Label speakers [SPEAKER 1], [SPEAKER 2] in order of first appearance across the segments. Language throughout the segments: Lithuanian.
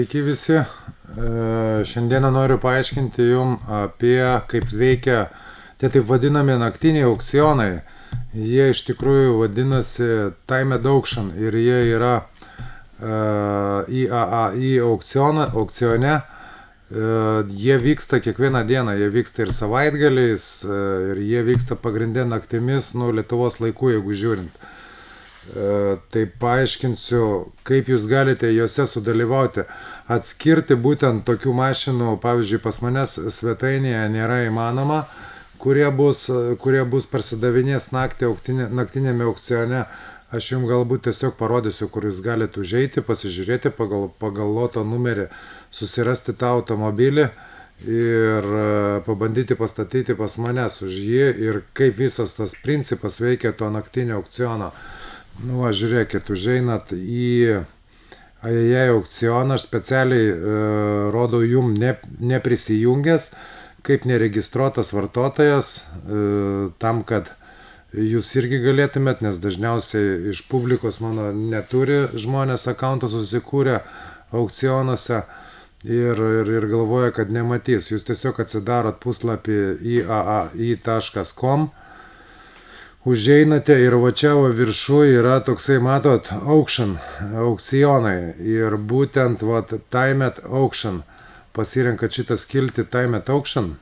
[SPEAKER 1] Sveiki visi. Šiandieną noriu paaiškinti jums apie kaip veikia tie taip vadinami naktiniai aukcionai. Jie iš tikrųjų vadinasi Timed Auction ir jie yra IAAI aukcione. Jie vyksta kiekvieną dieną, jie vyksta ir savaitgaliais, ir jie vyksta pagrindė naktimis, Lietuvos laiku, jeigu žiūrint. Tai paaiškinsiu, kaip jūs galite juose sudalyvauti. Atskirti būtent tokių mašinų, pavyzdžiui, pas manęs svetainėje nėra įmanoma, kurie bus parsidavinės naktinėme aukcione. Aš jums galbūt tiesiog parodysiu, kur jūs galite užeiti, pasižiūrėti pagal loto numerį, susirasti tą automobilį ir pabandyti pastatyti pas manęs už jį ir kaip visas tas principas veikia to naktinio aukciono. Žiūrėkit, užeinat į IAAI aukcioną, aš specialiai rodau jum neprisijungęs, kaip neregistruotas vartotojas, tam, kad jūs irgi galėtumėt, nes dažniausiai iš publikos mano neturi žmonės akauntų susikūrę aukcionuose ir galvoja, kad nematys. Jūs tiesiog atsidarot puslapį iai.com, užeinate ir va čia viršuje yra toksai, matot, aukcionai ir būtent Timed Auction. Pasirenkat šitą skiltį Timed Auction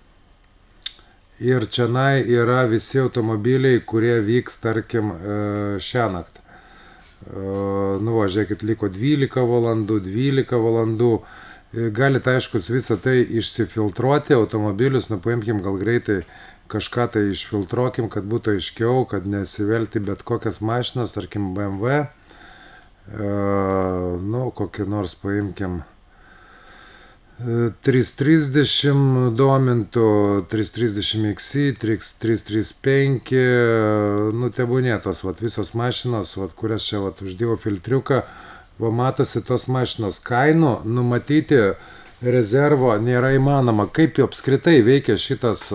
[SPEAKER 1] ir čianai yra visi automobiliai, kurie vyks, tarkim, šią naktį. Žiūrėkit, liko 12 valandų. Galite, aiškus, visą tai išsifiltruoti automobilius, paimkim gal greitai kažką tai išfiltruokim, kad būtų aiškiau, kad nesivelti bet kokias mašinas, tarkim BMW, kokį nors paimkim 330 domintų, 330 XI, 335, tebūnė tos visos mašinos, kurias čia uždėjau filtriuką, matosi tos mašinos kainų, numatyti rezervo nėra įmanoma. Kaip apskritai veikia šitas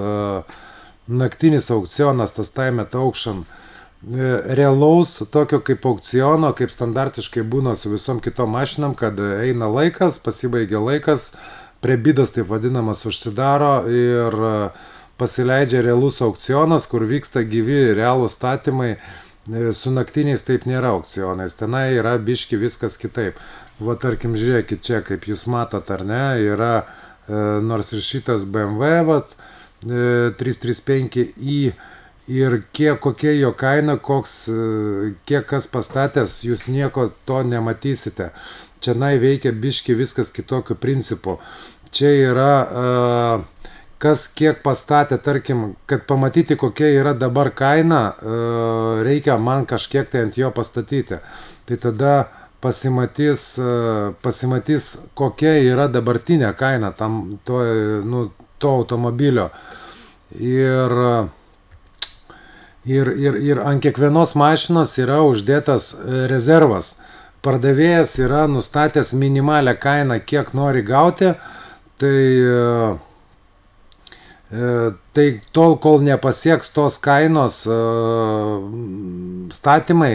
[SPEAKER 1] naktinis aukcionas, tas Timed Auction. Realaus tokio kaip aukciono, kaip standartiškai būna su visom kitom mašinam, kad eina laikas, pasibaigia laikas, prebidas taip vadinamas užsidaro ir pasileidžia realus aukcionas, kur vyksta gyvi realūs statymai. Su naktiniais taip nėra aukcionais, tenai yra biški viskas kitaip. Tarkim, žiūrėkit čia, kaip jūs matot, ar ne, yra nors ir šitas BMW, 335i ir kokia jo kaina, kiek kas pastatęs, jūs nieko to nematysite. Čianai veikia biški viskas kitokiu principu. Čia yra kas kiek pastatė, tarkim, kad pamatyti kokia yra dabar kaina, reikia man kažkiek tai ant jo pastatyti. Tai tada pasimatys kokia yra dabartinė kaina to automobilio. Ir ant kiekvienos mašinos yra uždėtas rezervas. Pardavėjas yra nustatęs minimalią kainą, kiek nori gauti. Tai tol, kol nepasieks tos kainos statymai,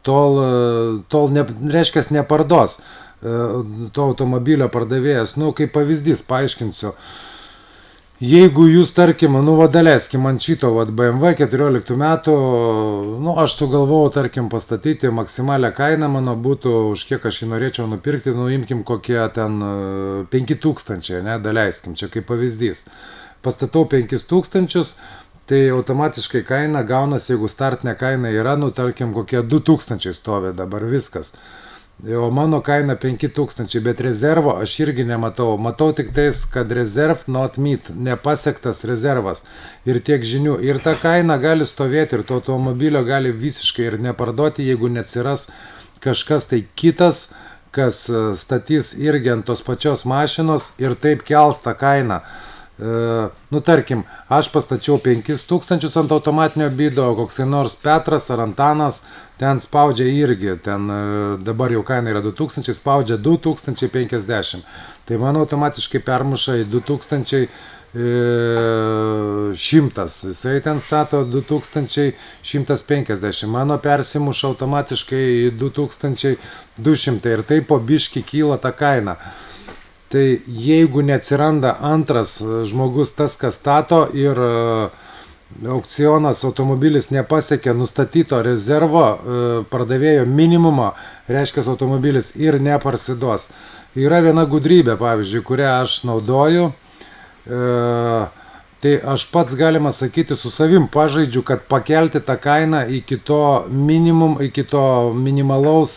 [SPEAKER 1] tol reiškia neparduos to automobilio pardavėjas. Kaip pavyzdys paaiškinsiu. Jeigu jūs, tarkim, daleiskim ant šito BMW 14 metų, aš sugalvojau, tarkim, pastatyti maksimalią kainą, mano būtų, už kiek aš jį norėčiau nupirkti, imkim kokie ten 5000, ne, daleiskim, čia kaip pavyzdys. Pastatau 5000, tai automatiškai kaina gaunas, jeigu startinė kaina yra, tarkim, kokie 2000 stovi dabar viskas. O mano kaina 5000, bet rezervo aš irgi nematau. Matau tik tais, kad reserve not meet, nepasiektas rezervas. Ir tiek žinių. Ir ta kaina gali stovėti ir to automobilio gali visiškai ir neparduoti, jeigu neatsiras kažkas tai kitas, kas statys irgi ant tos pačios mašinos ir taip kels tą kainą. Tarkim, aš pastačiau 5000 ant automatinio bido, koksai nors Petras ar Antanas ten spaudžia irgi, ten dabar jau kaina yra 2000, spaudžia 2050. Tai man automatiškai permuša į 2100, jisai ten stato 2150, mano persimuša automatiškai į 2200 ir taip po biškį kyla ta kaina. Tai jeigu neatsiranda antras žmogus, tas, kas stato ir aukcionas automobilis nepasiekia nustatyto rezervo pardavėjo minimumo, reiškia automobilis ir neparsiduos. Yra viena gudrybė, pavyzdžiui, kurią aš naudoju. Tai aš pats, galima sakyti, su savim pažaidžiu, kad pakelti tą kainą iki to minimalaus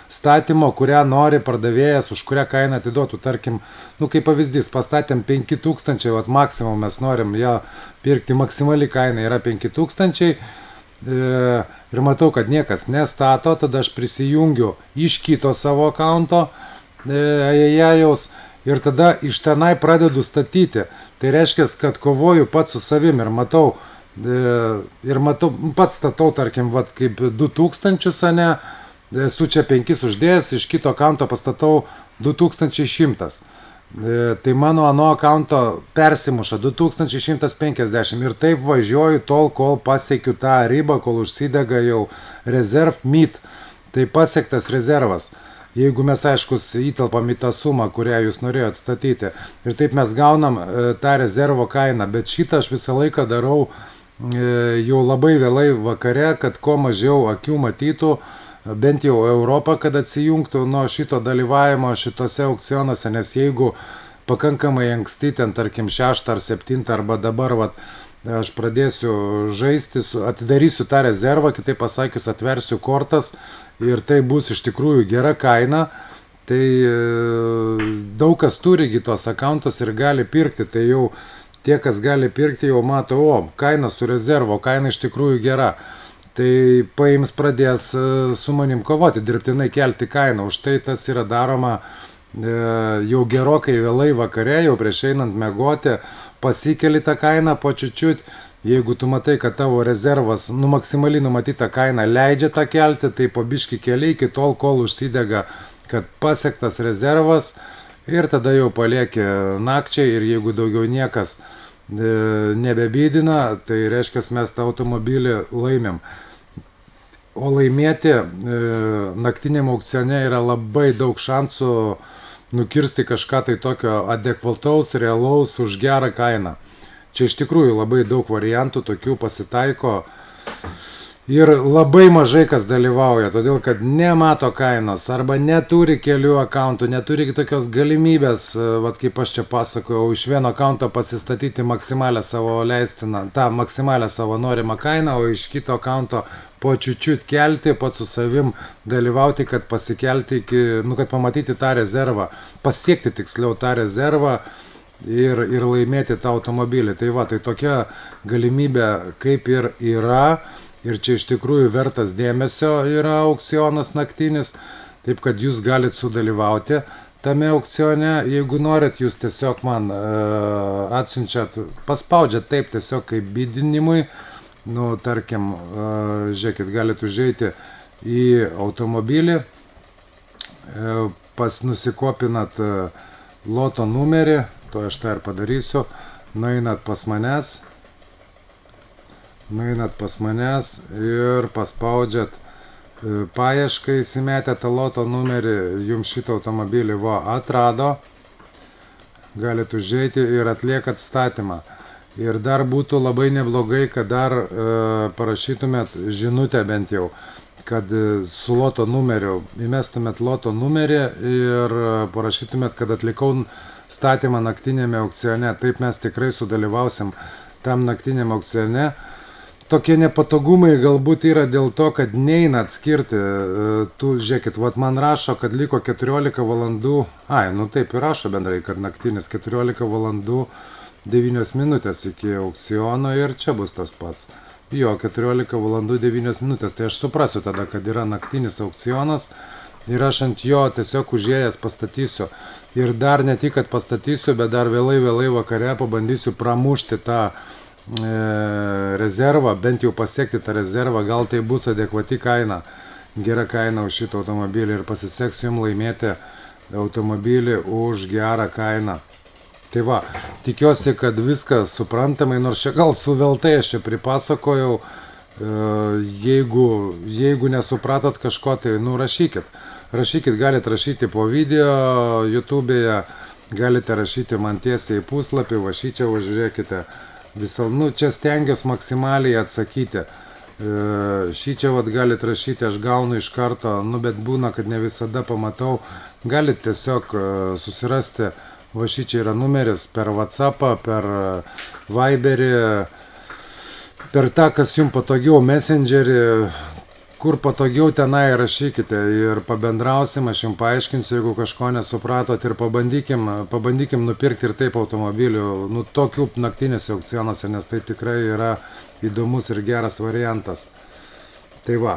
[SPEAKER 1] statymo, kurią nori pardavėjas, už kurią kainą atiduotų. Tarkim, kaip pavyzdys, pastatėm 5000, maksimum mes norim ją pirkti, maksimali kaina yra 5000 ir matau, kad niekas nestato, tada aš prisijungiu iš kito savo akaunto, ir tada iš tenai pradedu statyti. Tai reiškia, kad kovoju pats su savim ir matau, pats statau, tarkim, kaip 2000, ane, esu čia 5 uždėjęs, iš kito akaunto pastatau 2100. Tai mano ano akaunto persimuša 2150 ir taip važiuoju tol, kol pasiekiu tą ribą, kol užsidega jau reserve meet, tai pasiektas rezervas. Jeigu mes, aiškus, įtelpam į tą sumą, kurią jūs norėjot statyti. Ir taip mes gaunam tą rezervo kainą. Bet šitą aš visą laiką darau jau labai vėlai vakare, kad kuo mažiau akių matytų, bent jau Europą, kad atsijungtų nuo šito dalyvavimo šitose aukcionuose. Nes jeigu pakankamai anksti, ten tarkim 6 ar 7 arba dabar, aš pradėsiu žaisti, atidarysiu tą rezervą, kitaip pasakius, atversiu kortas, ir tai bus iš tikrųjų gera kaina, tai daug kas turi tos akauntus ir gali pirkti, tai jau tie, kas gali pirkti, jau mato, kaina su rezervo, kaina iš tikrųjų gera, tai paims pradės su manim kovoti, dirbtinai kelti kainą, už tai tas yra daroma jau gerokai vėlai vakare, jau prieš einant miegoti, pasikeli tą kainą po čiučiut. Jeigu tu matai, kad tavo rezervas, maksimaliai numatyta kaina leidžia tą kelti, tai po biškį keliai iki tol, kol užsidega, kad pasiektas rezervas, ir tada jau palieki nakčiai, ir jeigu daugiau niekas nebebydina, tai reiškia, mes tą automobilį laimėm. O laimėti naktiniam aukcione yra labai daug šansų nukirsti kažką tai tokio adekvataus, realaus už gerą kainą. Čia iš tikrųjų labai daug variantų tokių pasitaiko ir labai mažai kas dalyvauja, todėl kad nemato kainos arba neturi kelių akauntų, neturi tokios galimybės, kaip aš čia pasakojau, iš vieno akaunto pasistatyti maksimalę savo leistiną, tą maksimalę savo norimą kainą, o iš kito akaunto po čiučiut kelti, pats su savim dalyvauti, kad pasikelti iki, kad pamatyti tą rezervą, pasiekti tiksliau tą rezervą, ir laimėti tą automobilį. Tai tokia galimybė kaip ir yra, ir čia iš tikrųjų vertas dėmesio yra aukcionas naktinis, taip kad jūs galit sudalyvauti tame aukcione, jeigu norit, jūs tiesiog man atsiunčiat, paspaudžiat taip tiesiog kaip bidinimui, tarkim, žiūrėkit, galit užeiti į automobilį, nusikopinat loto numerį, to aš tą ir padarysiu, nueinat pas manęs ir paspaudžiat paiešką, įsimetę tą loto numerį, jums šitą automobilį atrado, galit užeiti ir atliekat statymą. Ir dar būtų labai neblogai, kad dar parašytumėt žinutę bent jau, kad su loto numeriu, įmestumėt loto numerį ir parašytumėt, kad atlikau statymą naktinėme aukcione. Taip mes tikrai sudalyvausim tam naktiniam aukcione. Tokie nepatogumai galbūt yra dėl to, kad neina atskirti. Žiūrėkit, man rašo, kad liko 14 valandų. Taip ir rašo bendrai, kad naktinis 14 valandų 9 minutės iki aukciono ir čia bus tas pats. 14 valandų 9 minutės. Tai aš suprasiu tada, kad yra naktinis aukcionas. Ir aš ant jo tiesiog užėjęs pastatysiu. Ir dar ne tik, kad pastatysiu, bet dar vėlai vakare pabandysiu pramušti tą rezervą, bent jau pasiekti tą rezervą, gal tai bus adekvati kaina, gera kaina už šitą automobilį ir pasiseks jums laimėti automobilį už gerą kainą. Tai tikiuosi, kad viskas suprantamai, nors čia gal suveltai aš čia pripasakojau, jeigu nesupratot kažko, tai rašykit. Rašykit, galite rašyti po video YouTube'e, galite rašyti man tiesiai į puslapį, va šičia, va žiūrėkite, čia stengiuosi maksimaliai atsakyti. Šičia vat galite rašyti, aš gaunu iš karto, bet būna, kad ne visada pamatau, galite tiesiog susirasti, va šičia yra numeris per WhatsAppą, per Viberį, per tą, kas jums patogiau, Messengerį, kur patogiau tenai rašykite ir pabendrausim, aš jums paaiškinsiu, jeigu kažko nesupratot ir pabandykim nupirkti ir taip automobilių, tokių naktinėse aukcionuose, nes tai tikrai yra įdomus ir geras variantas. Tai va,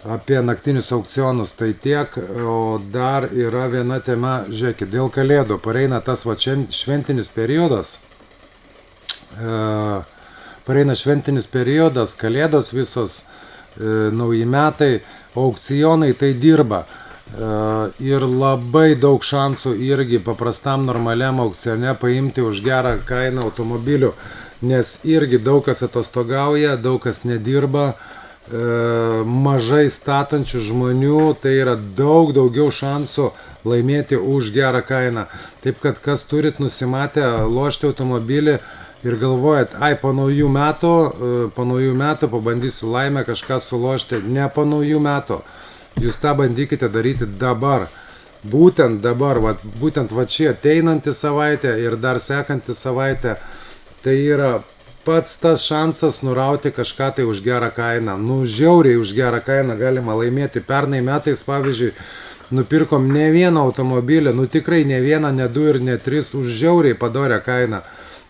[SPEAKER 1] apie naktinius aukcionus tai tiek, o dar yra viena tema, žiūrėkit, dėl Kalėdų pareina tas va šventinis periodas, Kalėdos visos, nauji metai, aukcionai tai dirba ir labai daug šansų irgi paprastam normaliam aukcione paimti už gerą kainą automobilių, nes irgi daug kas atostogauja, daug kas nedirba, mažai statančių žmonių, tai yra daugiau šansų laimėti už gerą kainą. Taip kad kas turit nusimatę lošti automobilį, ir galvojat, po naujų metų pabandysiu laimę kažką sulošti, ne po naujų metų. Jūs tą bandykite daryti dabar. Būtent dabar, būtent šį ateinantį savaitę ir dar sekantį savaitę, tai yra pats tas šansas nurauti kažką tai už gerą kainą. Žiauriai už gerą kainą galima laimėti. Pernai metais, pavyzdžiui, nupirkom ne vieną automobilį, tikrai ne vieną, ne du ir ne tris už žiauriai padorę kainą.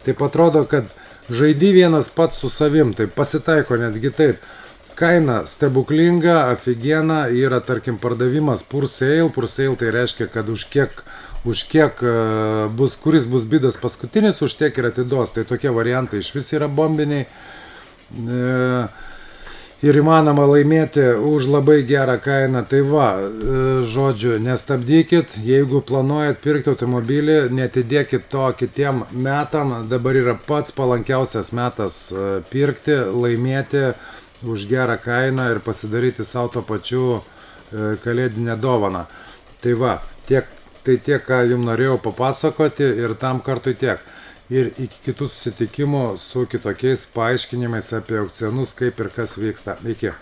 [SPEAKER 1] Taip atrodo, kad žaidi vienas pats su savim, tai pasitaiko netgi taip. Kaina stebuklinga, aфигена, yra tarkim pardavimas pur sale tai reiškia, kad už kiek kuris bus bidas paskutinis, už tiek ir atiduos. Tai tokie variantai iš vis yra bombiniai. Ir įmanoma laimėti už labai gerą kainą. Tai va, žodžiu, nestabdykit, jeigu planuojat pirkti automobilį, netidėkit to kitiem metam, dabar yra pats palankiausias metas pirkti, laimėti už gerą kainą ir pasidaryti savo to pačiu kalėdinę dovaną. Tai va, tai tiek, ką jums norėjau papasakoti ir tam kartui tiek. Ir iki kitų susitikimų su kitokiais paaiškinimais apie aukcionus, kaip ir kas vyksta. Iki.